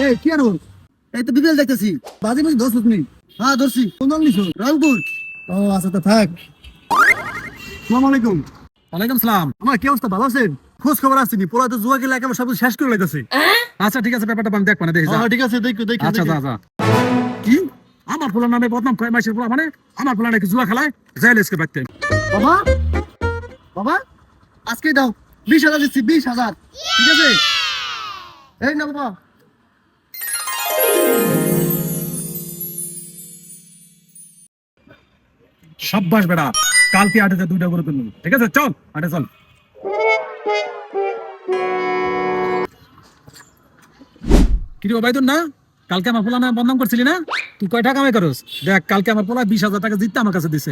এই কি আনো? এই তো বিকেল দেখতেছি। বাজে বুঝি ধরছিস নি? হ্যাঁ ধরছি। কোন দল নিছো? রংপুর। ও আচ্ছা তো থাক। আসসালামু আলাইকুম। ওয়ালাইকুম সালাম। আমার কি অবস্থা, ভালো আছেন? খোঁজ খবর আসছিনি, পোলা তো জুয়া খেলে একেবারে সব কিছু শেষ করে লাইতেছে। আচ্ছা ঠিক আছে, ব্যাপারটা আমি দেখবো না, দেখি যা। হ্যাঁ ঠিক আছে, দেখো দেখো। আচ্ছা যা যা। কি আমার পোলার নামে বদনাম কয় মাসের পোলা, মানে আমার পোলা নাকি জুয়া খেলায়, যাই লেসকে পাইতে। বাবা বাবা আজকে দাও 20,000 দিচ্ছি, 20,000। ঠিক আছে, এই না বাবা। সাব্বাস বেটা, কালকে আটেতে দুইটা করে তুলবো। ঠিক আছে চল, আটে চল। কি রে ওবাইদুর না, কালকে আমার পোলা নামে বদনাম করছিলি না? তুই কয় টাকা কামাই করস? দেখ কালকে আমার পোলা 20,000 টাকা জিততে আমার কাছে দিছে।